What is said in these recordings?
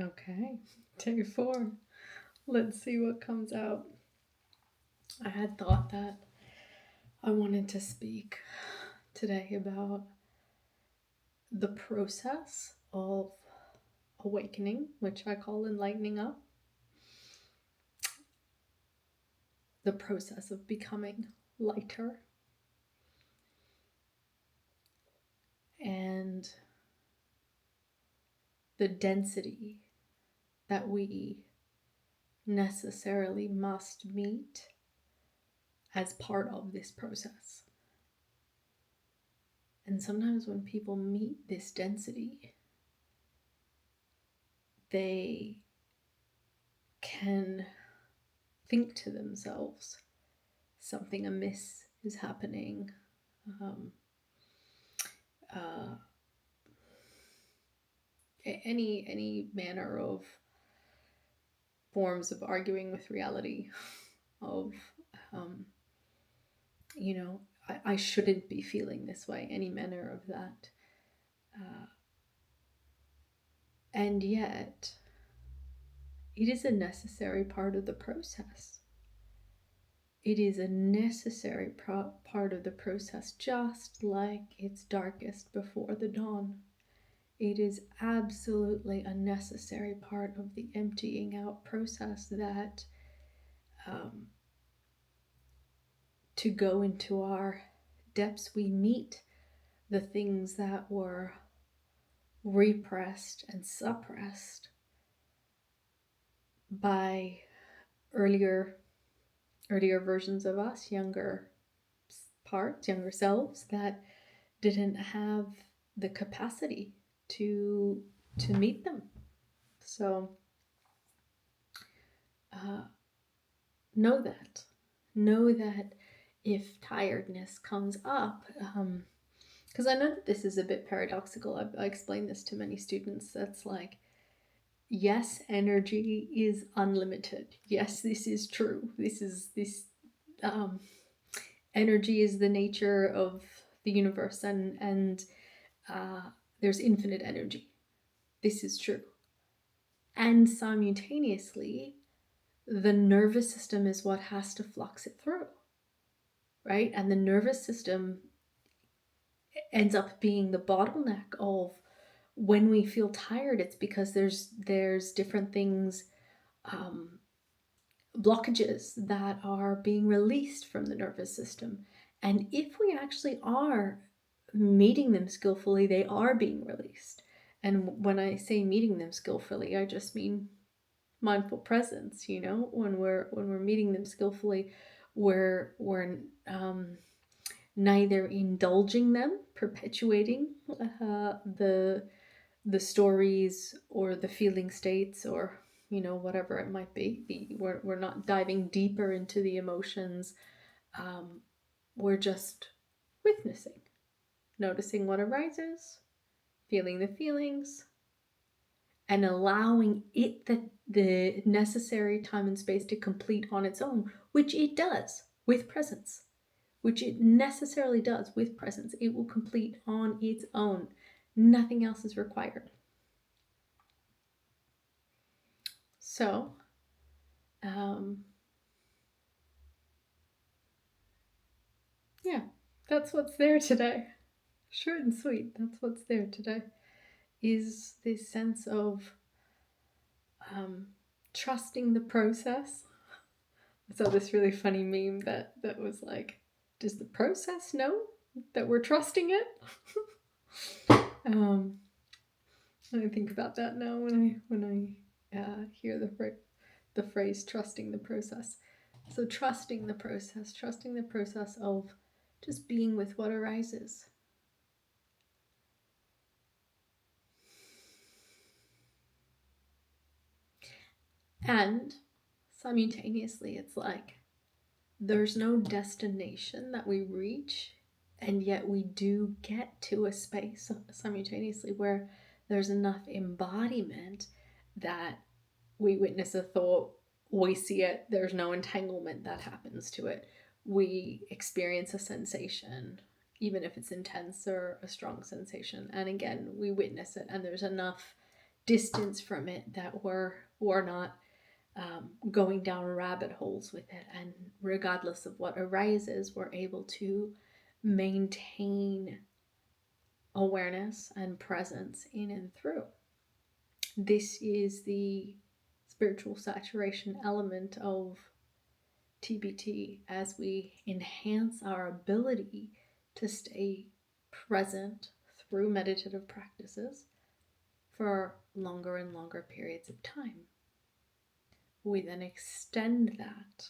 Okay, day 4. Let's see what comes out. I had thought that I wanted to speak today about the process of awakening, which I call enlightening up, the process of becoming lighter, and the density that we necessarily must meet as part of this process. And sometimes when people meet this density, they can think to themselves, something amiss is happening. Uh, any manner of forms of arguing with reality, of I shouldn't be feeling this way, any manner of that. And yet, it is a necessary part of the process. It is a necessary part of the process, just like it's darkest before the dawn. It is absolutely a necessary part of the emptying out process that to go into our depths, we meet the things that were repressed and suppressed by earlier versions of us, younger selves that didn't have the capacity to meet them. So know that if tiredness comes up, because I know that this is a bit paradoxical. I explain this to many students. That's like, yes, energy is unlimited. Yes, this is true. This energy is the nature of the universe, and there's infinite energy. This is true. And simultaneously, the nervous system is what has to flux it through, right? And the nervous system ends up being the bottleneck of when we feel tired. It's because there's different things, blockages that are being released from the nervous system. And if we actually are meeting them skillfully, they are being released. And when I say meeting them skillfully, I just mean mindful presence. When we're meeting them skillfully, we're neither indulging them, perpetuating the stories or the feeling states, or whatever it might be. We're not diving deeper into the emotions. We're just witnessing, noticing what arises, feeling the feelings, and allowing it the necessary time and space to complete on its own, which it does with presence, which it necessarily does with presence. It will complete on its own. Nothing else is required. So, yeah, that's what's there today. Short and sweet, that's what's there today. Is this sense of trusting the process. I saw this really funny meme that was like, does the process know that we're trusting it? I think about that now when I hear the phrase trusting the process. So trusting the process of just being with what arises. And simultaneously, it's like there's no destination that we reach, and yet we do get to a space simultaneously where there's enough embodiment that we witness a thought, we see it, there's no entanglement that happens to it. We experience a sensation, even if it's intense or a strong sensation, and again, we witness it, and there's enough distance from it, that we're not going down rabbit holes with it. And regardless of what arises, we're able to maintain awareness and presence in and through. This is the spiritual saturation element of TBT, as we enhance our ability to stay present through meditative practices for longer and longer periods of time. We then extend that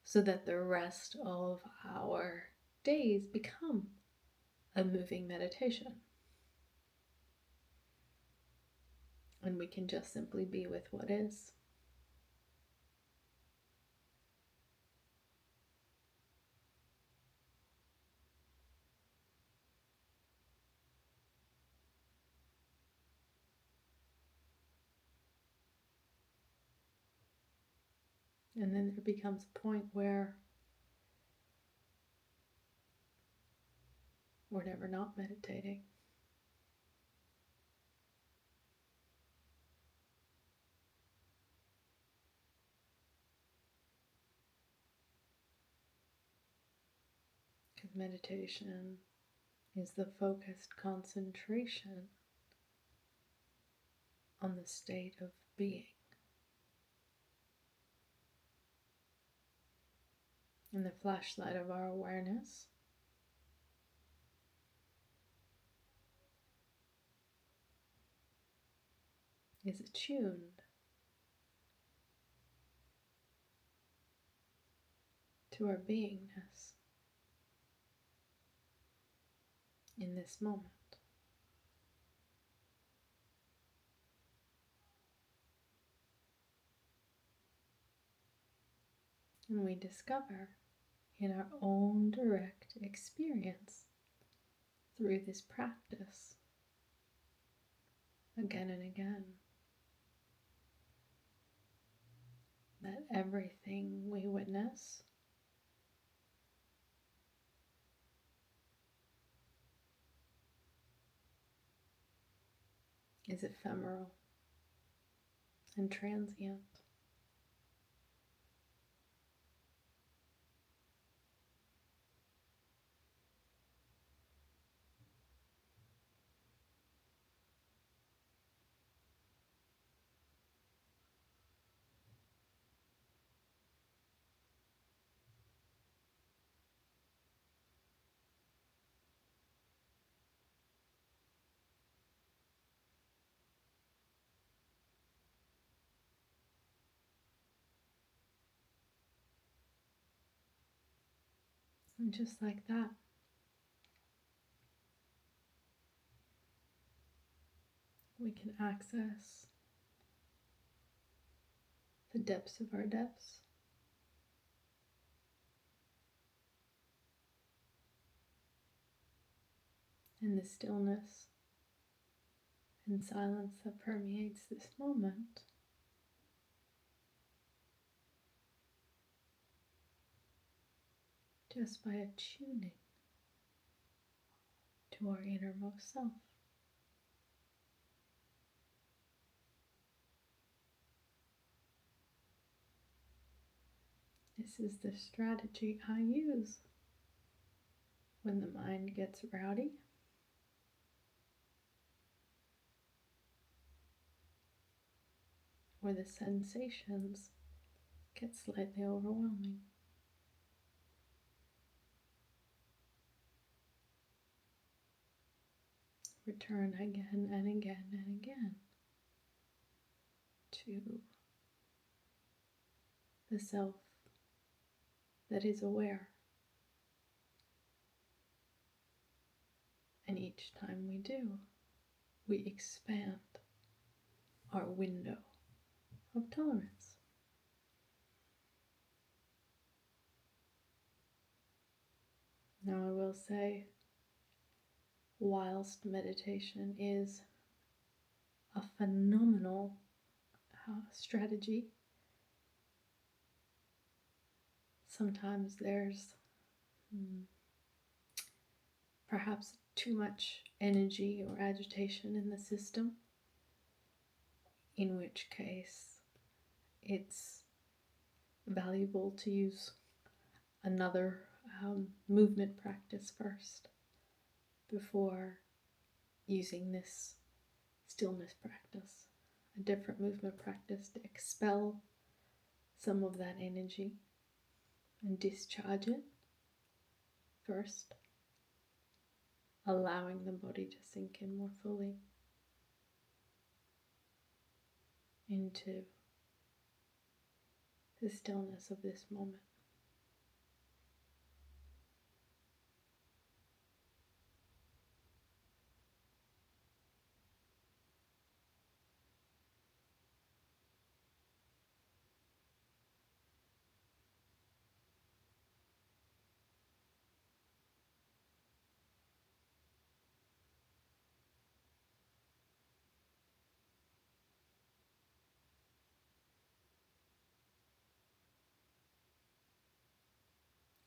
so that the rest of our days become a moving meditation. And we can just simply be with what is. And then there becomes a point where we're never not meditating. Because meditation is the focused concentration on the state of being. And the flashlight of our awareness is attuned to our beingness in this moment. And we discover in our own direct experience through this practice again and again that everything we witness is ephemeral and transient. And just like that, we can access the depths of our depths. And the stillness and silence that permeates this moment just by attuning to our innermost self. This is the strategy I use when the mind gets rowdy, or the sensations get slightly overwhelming. Return again and again and again to the self that is aware. And each time we do, we expand our window of tolerance. Now, I will say, whilst meditation is a phenomenal strategy, sometimes there's perhaps too much energy or agitation in the system, in which case it's valuable to use another movement practice first before using this stillness practice, a different movement practice to expel some of that energy and discharge it first, allowing the body to sink in more fully into the stillness of this moment.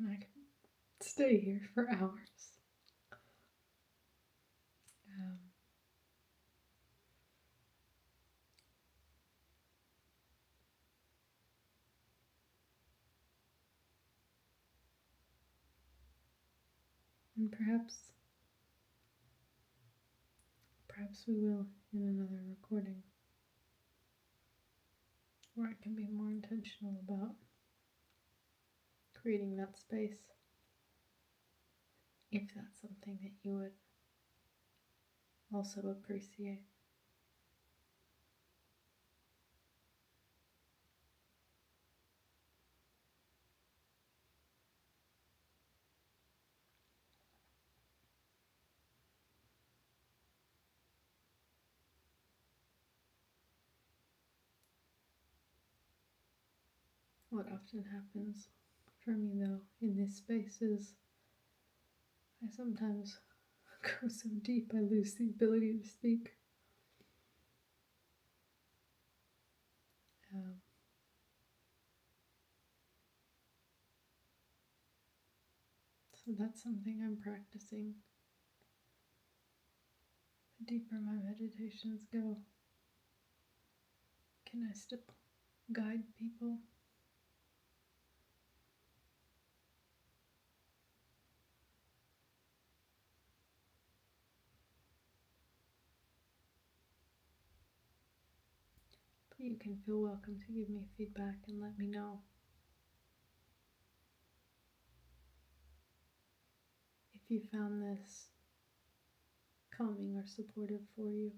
And I can stay here for hours. And perhaps we will in another recording where I can be more intentional about creating that space, if that's something that you would also appreciate. What often happens for me, though, in this space is I sometimes go so deep I lose the ability to speak. So that's something I'm practicing. The deeper my meditations go, can I still guide people? But you can feel welcome to give me feedback and let me know if you found this calming or supportive for you.